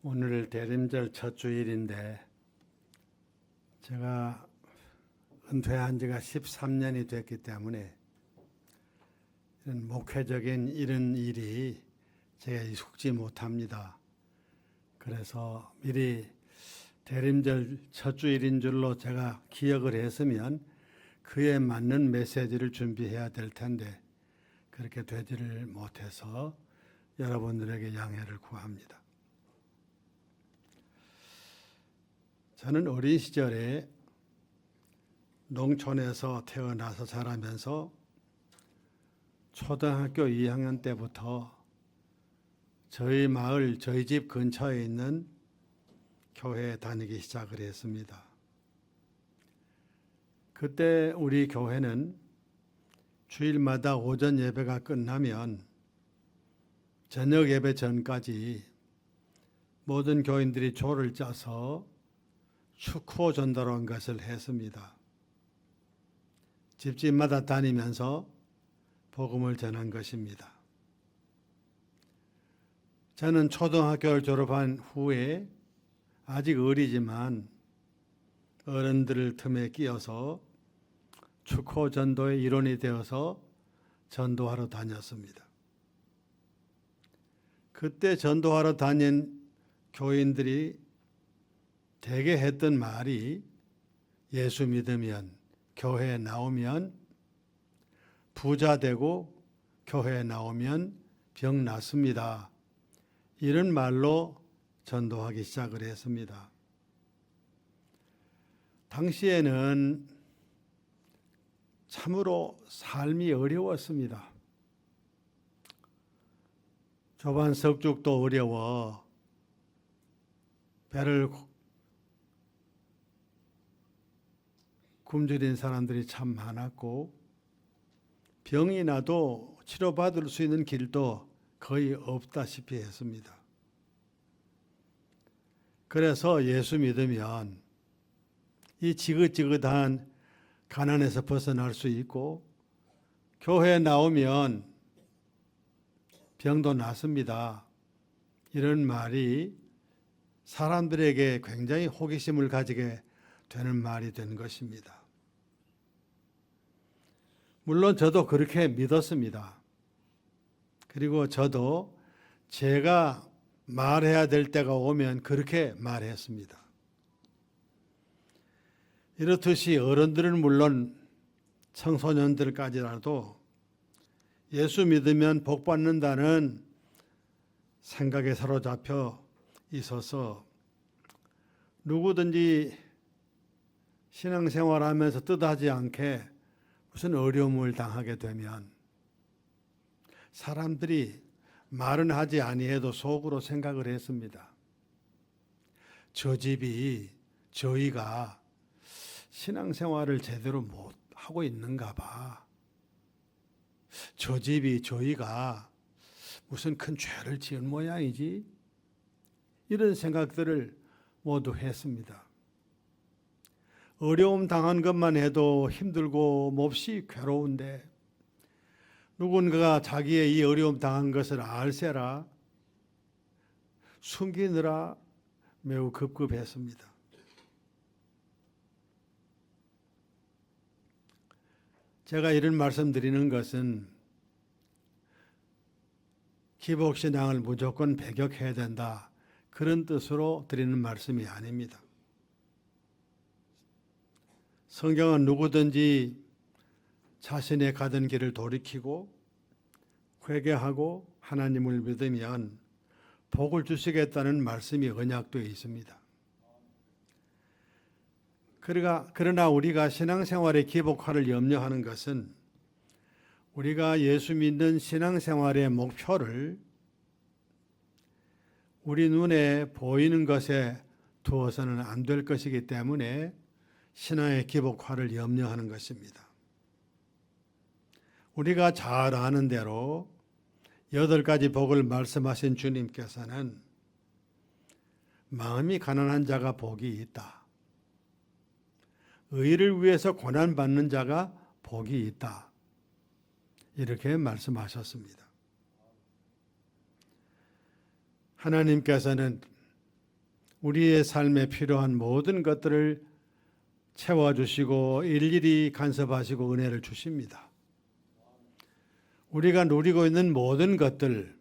오늘 대림절 첫 주일인데 제가 은퇴한 지가 13년이 됐기 때문에 이런 목회적인 이런 일이 제가 익숙지 못합니다. 그래서 미리 대림절 첫 주일인 줄로 제가 기억을 했으면 그에 맞는 메시지를 준비해야 될 텐데 그렇게 되지를 못해서 여러분들에게 양해를 구합니다. 저는 어린 시절에 농촌에서 태어나서 자라면서 초등학교 2학년 때부터 저희 마을, 저희 집 근처에 있는 교회에 다니기 시작을 했습니다. 그때 우리 교회는 주일마다 오전 예배가 끝나면 저녁 예배 전까지 모든 교인들이 조를 짜서 축구 전도라는 것을 했습니다. 집집마다 다니면서 복음을 전한 것입니다. 저는 초등학교를 졸업한 후에 아직 어리지만 어른들을 틈에 끼어서 축구 전도의 일원이 되어서 전도하러 다녔습니다. 그때 전도하러 다닌 교인들이 대개 했던 말이 예수 믿으면 교회에 나오면 부자 되고 교회에 나오면 병 낫습니다. 이런 말로 전도하기 시작을 했습니다. 당시에는 참으로 삶이 어려웠습니다. 조반 석죽도 어려워 배를 굶주린 사람들이 참 많았고 병이 나도 치료받을 수 있는 길도 거의 없다시피 했습니다. 그래서 예수 믿으면 이 지긋지긋한 가난에서 벗어날 수 있고 교회에 나오면 병도 낫습니다. 이런 말이 사람들에게 굉장히 호기심을 가지게 되는 말이 된 것입니다. 물론 저도 그렇게 믿었습니다. 그리고 저도 제가 말해야 될 때가 오면 그렇게 말했습니다. 이렇듯이 어른들은 물론 청소년들까지라도 예수 믿으면 복 받는다는 생각에 사로잡혀 있어서 누구든지 신앙생활하면서 뜻하지 않게 무슨 어려움을 당하게 되면 사람들이 말은 하지 아니해도 속으로 생각을 했습니다. 저 집이 저희가 신앙생활을 제대로 못 하고 있는가 봐. 저 집이 저희가 무슨 큰 죄를 지은 모양이지? 이런 생각들을 모두 했습니다. 어려움 당한 것만 해도 힘들고 몹시 괴로운데 누군가가 자기의 이 어려움 당한 것을 알세라 숨기느라 매우 급급했습니다. 제가 이런 말씀드리는 것은 기복신앙을 무조건 배격해야 된다 그런 뜻으로 드리는 말씀이 아닙니다. 성경은 누구든지 자신의 가던 길을 돌이키고 회개하고 하나님을 믿으면 복을 주시겠다는 말씀이 언약되어 있습니다. 그러나 우리가 신앙생활의 기복화를 염려하는 것은 우리가 예수 믿는 신앙생활의 목표를 우리 눈에 보이는 것에 두어서는 안 될 것이기 때문에 신앙의 기복화를 염려하는 것입니다. 우리가 잘 아는 대로 8가지 복을 말씀하신 주님께서는 마음이 가난한 자가 복이 있다. 의를 위해서 고난받는 자가 복이 있다. 이렇게 말씀하셨습니다. 하나님께서는 우리의 삶에 필요한 모든 것들을 채워주시고 일일이 간섭하시고 은혜를 주십니다. 우리가 누리고 있는 모든 것들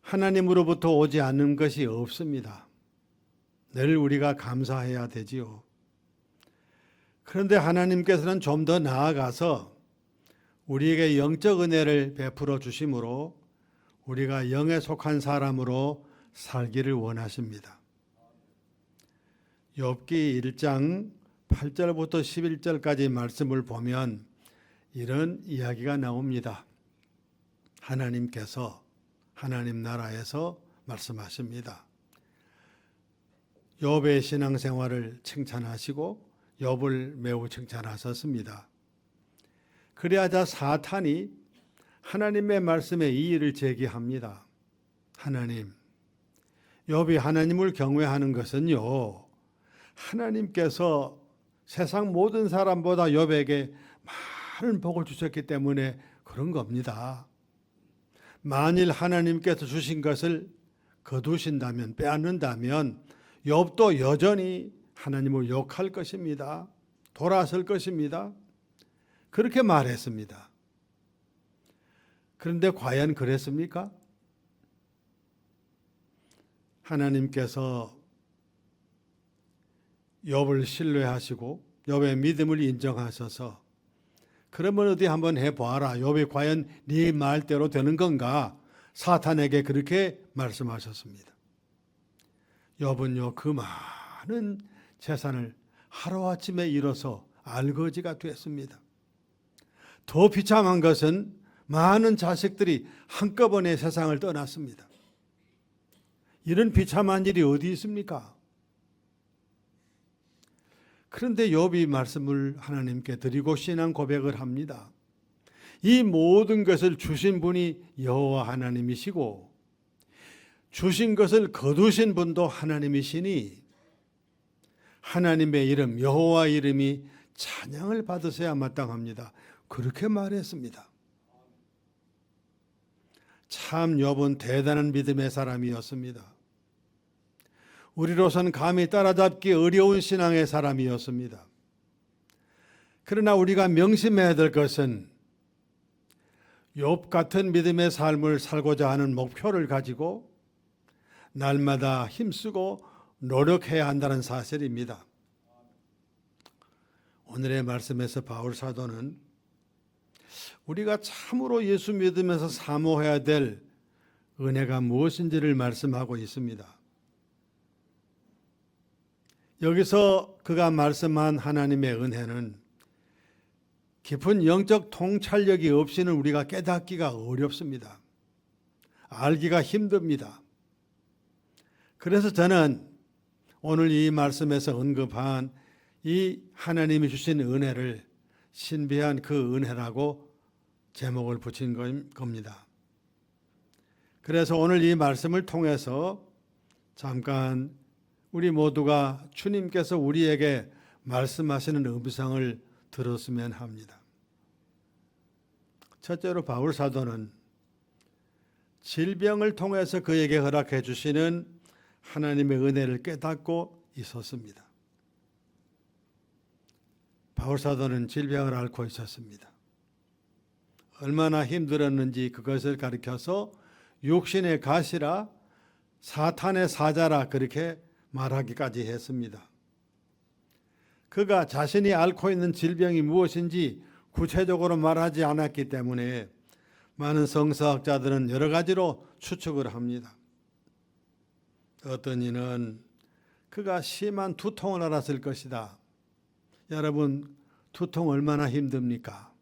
하나님으로부터 오지 않는 것이 없습니다. 늘 우리가 감사해야 되지요. 그런데 하나님께서는 좀 더 나아가서 우리에게 영적 은혜를 베풀어 주심으로 우리가 영에 속한 사람으로 살기를 원하십니다. 욥기 1장 8절부터 11절까지 말씀을 보면 이런 이야기가 나옵니다. 하나님께서 하나님 나라에서 말씀하십니다. 욥의 신앙생활을 칭찬하시고 욥을 매우 칭찬하셨습니다. 그리하자 사탄이 하나님의 말씀에 이의를 제기합니다. 하나님, 욥이 하나님을 경외하는 것은요, 하나님께서 세상 모든 사람보다 욥에게 많은 복을 주셨기 때문에 그런 겁니다. 만일 하나님께서 주신 것을 거두신다면, 빼앗는다면 욥도 여전히 하나님을 욕할 것입니다. 돌아설 것입니다. 그렇게 말했습니다. 그런데 과연 그랬습니까? 하나님께서 욥을 신뢰하시고 욥의 믿음을 인정하셔서 그러면 어디 한번 해봐라. 욥이 과연 네 말대로 되는 건가? 사탄에게 그렇게 말씀하셨습니다. 욥은요, 그 많은 재산을 하루아침에 잃어서 알거지가 됐습니다. 더 비참한 것은 많은 자식들이 한꺼번에 세상을 떠났습니다. 이런 비참한 일이 어디 있습니까? 그런데 욥이 말씀을 하나님께 드리고 신앙 고백을 합니다. 이 모든 것을 주신 분이 여호와 하나님이시고 주신 것을 거두신 분도 하나님이시니 하나님의 이름 여호와 이름이 찬양을 받으셔야 마땅합니다. 그렇게 말했습니다. 참 욥은 대단한 믿음의 사람이었습니다. 우리로선 감히 따라잡기 어려운 신앙의 사람이었습니다. 그러나 우리가 명심해야 될 것은 욥 같은 믿음의 삶을 살고자 하는 목표를 가지고 날마다 힘쓰고 노력해야 한다는 사실입니다. 오늘의 말씀에서 바울 사도는 우리가 참으로 예수 믿으면서 사모해야 될 은혜가 무엇인지를 말씀하고 있습니다. 여기서 그가 말씀한 하나님의 은혜는 깊은 영적 통찰력이 없이는 우리가 깨닫기가 어렵습니다. 알기가 힘듭니다. 그래서 저는 오늘 이 말씀에서 언급한 이 하나님이 주신 은혜를 신비한 그 은혜라고 제목을 붙인 겁니다. 그래서 오늘 이 말씀을 통해서 잠깐 우리 모두가 주님께서 우리에게 말씀하시는 음성을 들었으면 합니다. 첫째로 바울 사도는 질병을 통해서 그에게 허락해 주시는 하나님의 은혜를 깨닫고 있었습니다. 바울 사도는 질병을 앓고 있었습니다. 얼마나 힘들었는지 그것을 가리켜서 육신의 가시라 사탄의 사자라 그렇게 말하기까지 했습니다. 그가 자신이 앓고 있는 질병이 무엇인지 구체적으로 말하지 않았기 때문에 많은 성서학자들은 여러 가지로 추측을 합니다. 어떤 이는 그가 심한 두통을 앓았을 것이다. 여러분, 두통 얼마나 힘듭니까?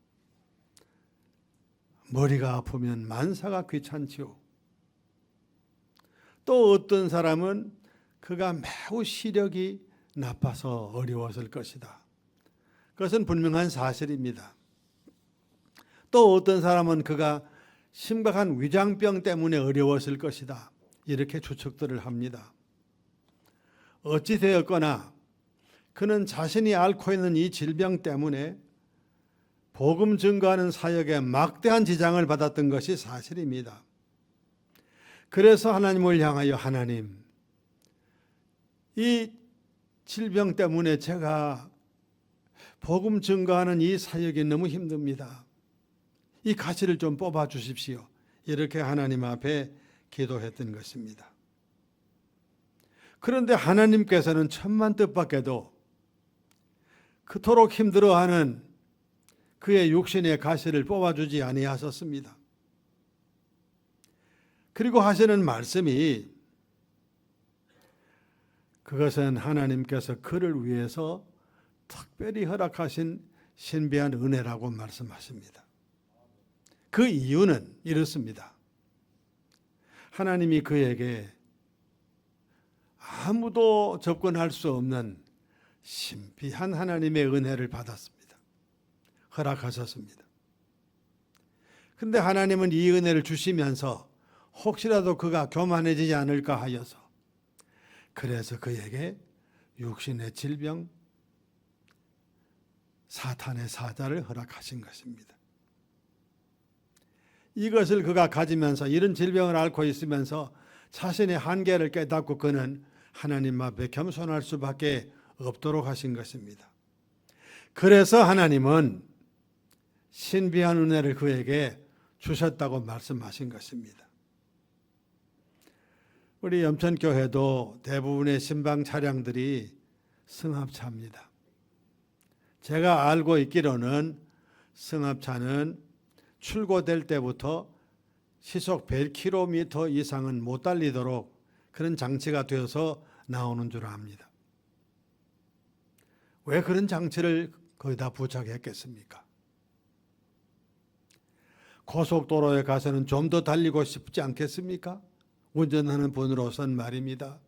머리가 아프면 만사가 귀찮지요. 또 어떤 사람은 그가 매우 시력이 나빠서 어려웠을 것이다. 그것은 분명한 사실입니다. 또 어떤 사람은 그가 심각한 위장병 때문에 어려웠을 것이다. 이렇게 추측들을 합니다. 어찌 되었거나 그는 자신이 앓고 있는 이 질병 때문에 복음 증거하는 사역에 막대한 지장을 받았던 것이 사실입니다. 그래서 하나님을 향하여 하나님, 이 질병 때문에 제가 복음 증거하는 이 사역이 너무 힘듭니다. 이 가시를 좀 뽑아 주십시오. 이렇게 하나님 앞에 기도했던 것입니다. 그런데 하나님께서는 천만 뜻밖에도 그토록 힘들어하는 그의 육신의 가시를 뽑아주지 아니하셨습니다. 그리고 하시는 말씀이 그것은 하나님께서 그를 위해서 특별히 허락하신 신비한 은혜라고 말씀하십니다. 그 이유는 이렇습니다. 하나님이 그에게 아무도 접근할 수 없는 신비한 하나님의 은혜를 받았습니다. 허락하셨습니다. 그런데 하나님은 이 은혜를 주시면서 혹시라도 그가 교만해지지 않을까 하여서 그래서 그에게 육신의 질병, 사탄의 사자를 허락하신 것입니다. 이것을 그가 가지면서 이런 질병을 앓고 있으면서 자신의 한계를 깨닫고 그는 하나님 앞에 겸손할 수밖에 없도록 하신 것입니다. 그래서 하나님은 신비한 은혜를 그에게 주셨다고 말씀하신 것입니다. 우리 염천교회도 대부분의 신방 차량들이 승합차입니다. 제가 알고 있기로는 승합차는 출고될 때부터 시속 100km 이상은 못 달리도록 그런 장치가 되어서 나오는 줄 압니다. 왜 그런 장치를 거기다 부착했겠습니까? 고속도로에 가서는 좀 더 달리고 싶지 않겠습니까? 운전하는 분으로선 말입니다.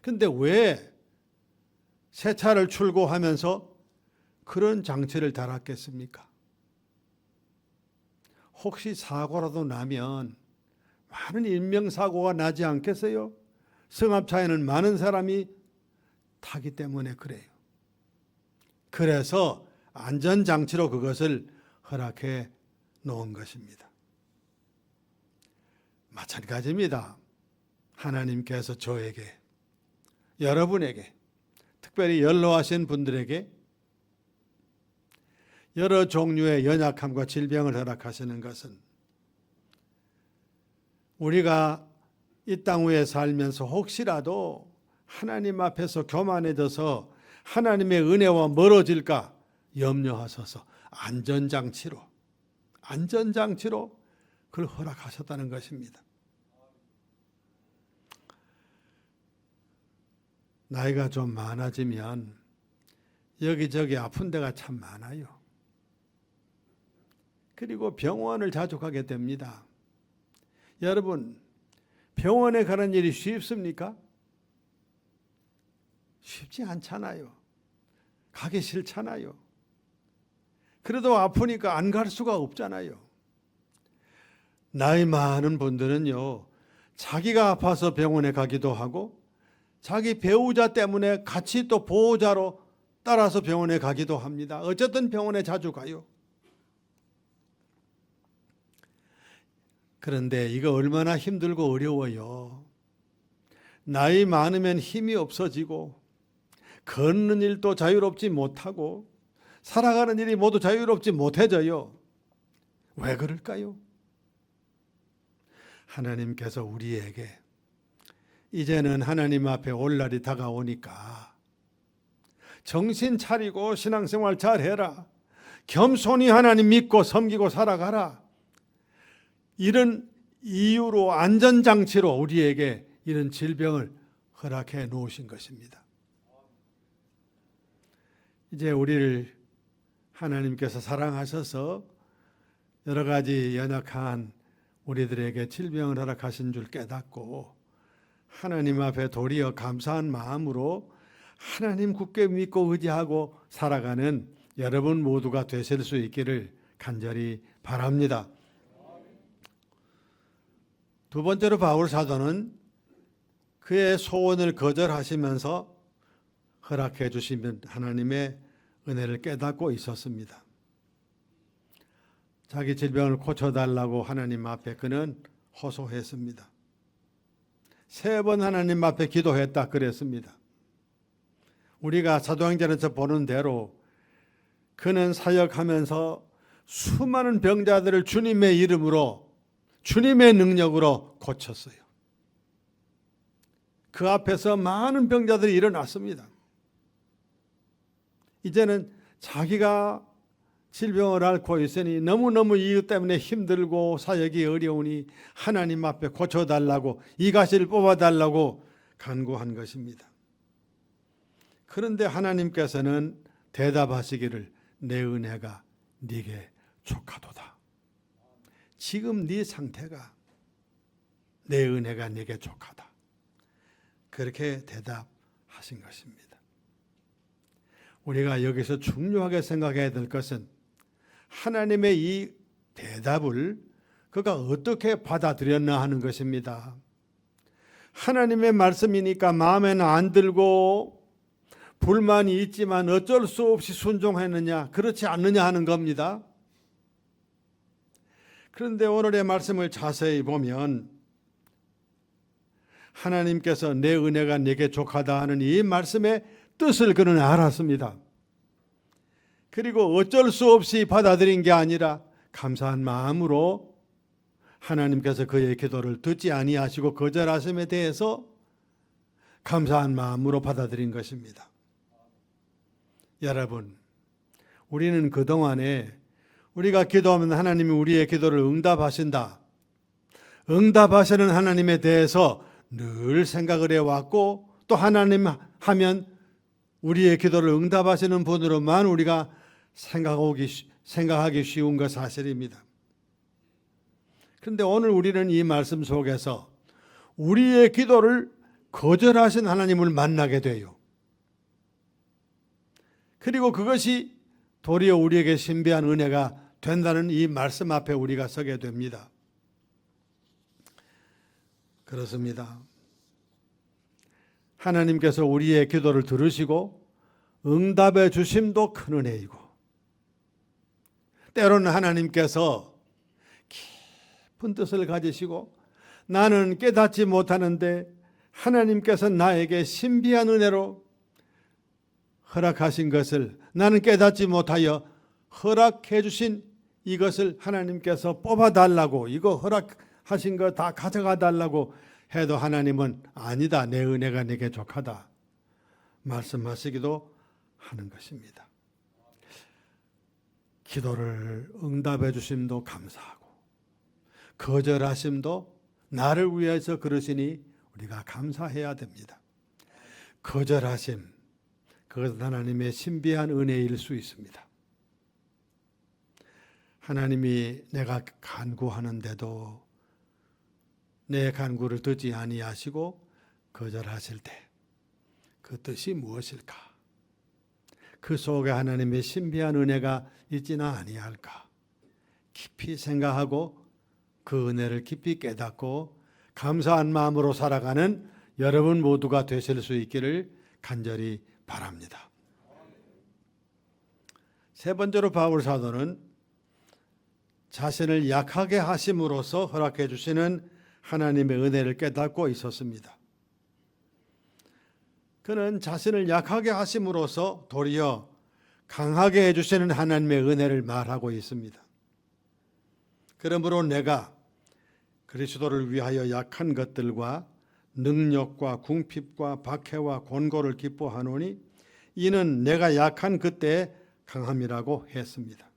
그런데 왜 새 차를 출고하면서 그런 장치를 달았겠습니까? 혹시 사고라도 나면 많은 인명사고가 나지 않겠어요? 승합차에는 많은 사람이 타기 때문에 그래요. 그래서 안전장치로 그것을 허락해 놓은 것입니다. 마찬가지입니다. 하나님께서 저에게, 여러분에게, 특별히 연로하신 분들에게 여러 종류의 연약함과 질병을 허락하시는 것은 우리가 이 땅 위에 살면서 혹시라도 하나님 앞에서 교만해져서 하나님의 은혜와 멀어질까 염려하셔서 안전장치로 그걸 허락하셨다는 것입니다. 나이가 좀 많아지면 여기저기 아픈 데가 참 많아요. 그리고 병원을 자주 가게 됩니다. 여러분, 병원에 가는 일이 쉽습니까? 쉽지 않잖아요. 가기 싫잖아요. 그래도 아프니까 안 갈 수가 없잖아요. 나이 많은 분들은요, 자기가 아파서 병원에 가기도 하고 자기 배우자 때문에 같이 또 보호자로 따라서 병원에 가기도 합니다. 어쨌든 병원에 자주 가요. 그런데 이거 얼마나 힘들고 어려워요. 나이 많으면 힘이 없어지고 걷는 일도 자유롭지 못하고 살아가는 일이 모두 자유롭지 못해져요. 왜 그럴까요? 하나님께서 우리에게 이제는 하나님 앞에 올 날이 다가오니까 정신 차리고 신앙생활 잘해라. 겸손히 하나님 믿고 섬기고 살아가라. 이런 이유로 안전장치로 우리에게 이런 질병을 허락해 놓으신 것입니다. 이제 우리를 하나님께서 사랑하셔서 여러 가지 연약한 우리들에게 질병을 허락하신 줄 깨닫고 하나님 앞에 도리어 감사한 마음으로 하나님 굳게 믿고 의지하고 살아가는 여러분 모두가 되실 수 있기를 간절히 바랍니다. 두 번째로 바울 사도는 그의 소원을 거절하시면서 허락해 주시는 하나님의 은혜를 깨닫고 있었습니다. 자기 질병을 고쳐달라고 하나님 앞에 그는 호소했습니다. 3번 하나님 앞에 기도했다 그랬습니다. 우리가 사도행전에서 보는 대로 그는 사역하면서 수많은 병자들을 주님의 이름으로, 주님의 능력으로 고쳤어요. 그 앞에서 많은 병자들이 일어났습니다. 이제는 자기가 질병을 앓고 있으니 너무너무 이유 때문에 힘들고 사역이 어려우니 하나님 앞에 고쳐달라고, 이 가시를 뽑아달라고 간구한 것입니다. 그런데 하나님께서는 대답하시기를 내 은혜가 네게 족하도다. 지금 네 상태가 내 은혜가 네게 족하다. 그렇게 대답하신 것입니다. 우리가 여기서 중요하게 생각해야 될 것은 하나님의 이 대답을 그가 어떻게 받아들였나 하는 것입니다. 하나님의 말씀이니까 마음에는 안 들고 불만이 있지만 어쩔 수 없이 순종했느냐, 그렇지 않느냐 하는 겁니다. 그런데 오늘의 말씀을 자세히 보면 하나님께서 내 은혜가 네게 족하다 하는 이 말씀의 뜻을 그는 알았습니다. 그리고 어쩔 수 없이 받아들인 게 아니라 감사한 마음으로 하나님께서 그의 기도를 듣지 아니하시고 거절하심에 대해서 감사한 마음으로 받아들인 것입니다. 여러분, 우리는 그동안에 우리가 기도하면 하나님이 우리의 기도를 응답하신다, 응답하시는 하나님에 대해서 늘 생각을 해왔고, 또 하나님 하면 우리의 기도를 응답하시는 분으로만 우리가 생각하기 쉬운 것 사실입니다. 그런데 오늘 우리는 이 말씀 속에서 우리의 기도를 거절하신 하나님을 만나게 돼요. 그리고 그것이 도리어 우리에게 신비한 은혜가 된다는 이 말씀 앞에 우리가 서게 됩니다. 그렇습니다. 하나님께서 우리의 기도를 들으시고 응답해 주심도 큰 은혜이고, 때로는 하나님께서 깊은 뜻을 가지시고 나는 깨닫지 못하는데 하나님께서 나에게 신비한 은혜로 허락하신 것을 나는 깨닫지 못하여 허락해 주신 이것을 하나님께서 뽑아달라고, 이거 허락하신 거 다 가져가 달라고 해도 하나님은 아니다, 내 은혜가 네게 족하다 말씀하시기도 하는 것입니다. 기도를 응답해 주심도 감사하고 거절하심도 나를 위해서 그러시니 우리가 감사해야 됩니다. 거절하심, 그것은 하나님의 신비한 은혜일 수 있습니다. 하나님이 내가 간구하는데도 내 간구를 듣지 아니하시고 거절하실 때 그 뜻이 무엇일까? 그 속에 하나님의 신비한 은혜가 있지는 아니할까? 깊이 생각하고 그 은혜를 깊이 깨닫고 감사한 마음으로 살아가는 여러분 모두가 되실 수 있기를 간절히 바랍니다. 세 번째로 바울 사도는 자신을 약하게 하심으로써 허락해 주시는 하나님의 은혜를 깨닫고 있었습니다. 그는 자신을 약하게 하심으로써 도리어 강하게 해주시는 하나님의 은혜를 말하고 있습니다. 그러므로 내가 그리스도를 위하여 약한 것들과 능력과 궁핍과 박해와 곤고를 기뻐하노니 이는 내가 약한 그때의 강함이라고 했습니다.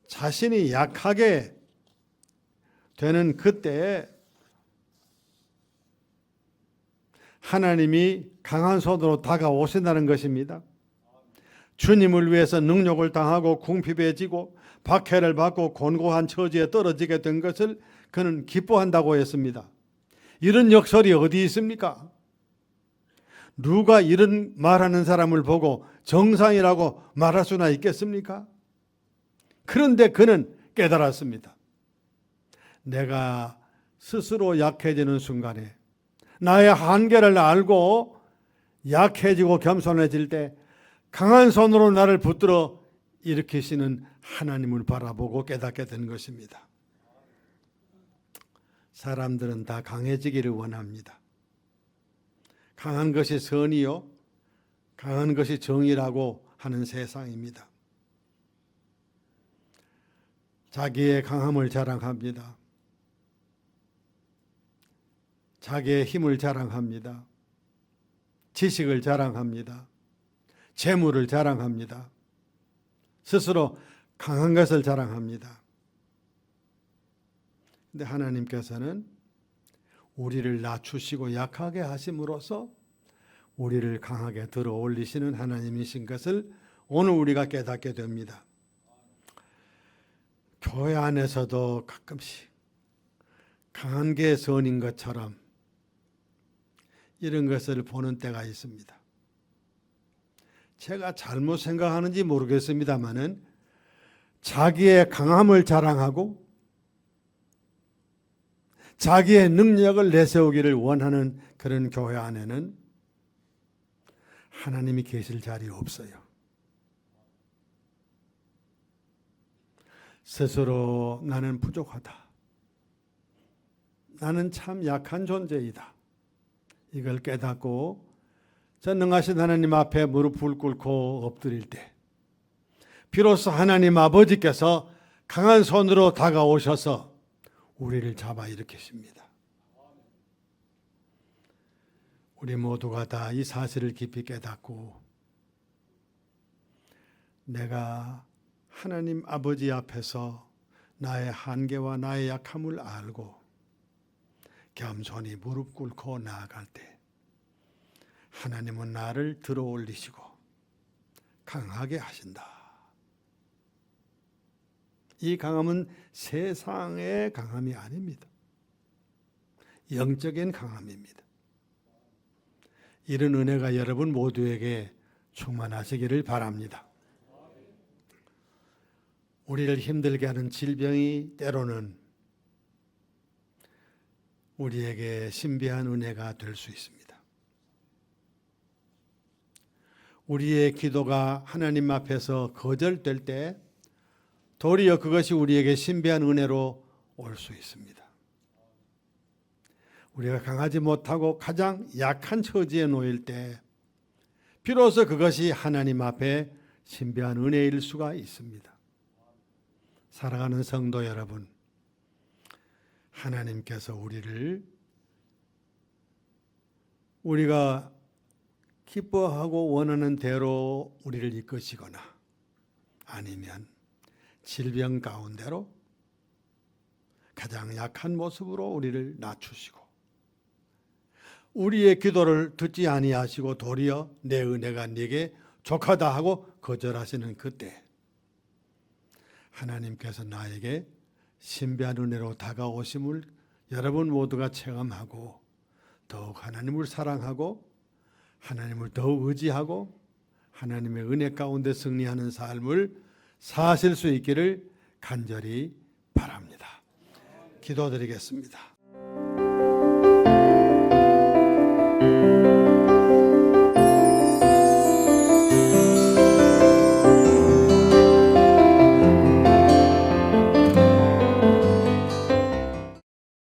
자신이 약하게 되는 그때에 하나님이 강한 손으로 다가오신다는 것입니다. 주님을 위해서 능력을 당하고 궁핍해지고 박해를 받고 곤고한 처지에 떨어지게 된 것을 그는 기뻐한다고 했습니다. 이런 역설이 어디 있습니까? 누가 이런 말하는 사람을 보고 정상이라고 말할 수나 있겠습니까? 그런데 그는 깨달았습니다. 내가 스스로 약해지는 순간에 나의 한계를 알고 약해지고 겸손해질 때 강한 손으로 나를 붙들어 일으키시는 하나님을 바라보고 깨닫게 된 것입니다. 사람들은 다 강해지기를 원합니다. 강한 것이 선이요, 강한 것이 정의라고 하는 세상입니다. 자기의 강함을 자랑합니다. 자기의 힘을 자랑합니다. 지식을 자랑합니다. 재물을 자랑합니다. 스스로 강한 것을 자랑합니다. 근데 하나님께서는 우리를 낮추시고 약하게 하심으로써 우리를 강하게 들어 올리시는 하나님이신 것을 오늘 우리가 깨닫게 됩니다. 교회 안에서도 가끔씩 강한 게 선인 것처럼 이런 것을 보는 때가 있습니다. 제가 잘못 생각하는지 모르겠습니다만은 자기의 강함을 자랑하고 자기의 능력을 내세우기를 원하는 그런 교회 안에는 하나님이 계실 자리 없어요. 스스로 나는 부족하다. 나는 참 약한 존재이다. 이걸 깨닫고 전능하신 하나님 앞에 무릎을 꿇고 엎드릴 때 비로소 하나님 아버지께서 강한 손으로 다가오셔서 우리를 잡아 일으키십니다. 우리 모두가 다 이 사실을 깊이 깨닫고 내가 하나님 아버지 앞에서 나의 한계와 나의 약함을 알고 겸손히 무릎 꿇고 나아갈 때 하나님은 나를 들어 올리시고 강하게 하신다. 이 강함은 세상의 강함이 아닙니다. 영적인 강함입니다. 이런 은혜가 여러분 모두에게 충만하시기를 바랍니다. 우리를 힘들게 하는 질병이 때로는 우리에게 신비한 은혜가 될 수 있습니다. 우리의 기도가 하나님 앞에서 거절될 때 도리어 그것이 우리에게 신비한 은혜로 올 수 있습니다. 우리가 강하지 못하고 가장 약한 처지에 놓일 때 비로소 그것이 하나님 앞에 신비한 은혜일 수가 있습니다. 사랑하는 성도 여러분, 하나님께서 우리가 기뻐하고 원하는 대로 우리를 이끄시거나 아니면 질병 가운데로 가장 약한 모습으로 우리를 낮추시고 우리의 기도를 듣지 아니하시고 도리어 내 은혜가 네게 족하다 하고 거절하시는 그때 하나님께서 나에게 신비한 은혜로 다가오심을 여러분 모두가 체험하고 더욱 하나님을 사랑하고 하나님을 더욱 의지하고 하나님의 은혜 가운데 승리하는 삶을 사실 수 있기를 간절히 바랍니다. 기도드리겠습니다.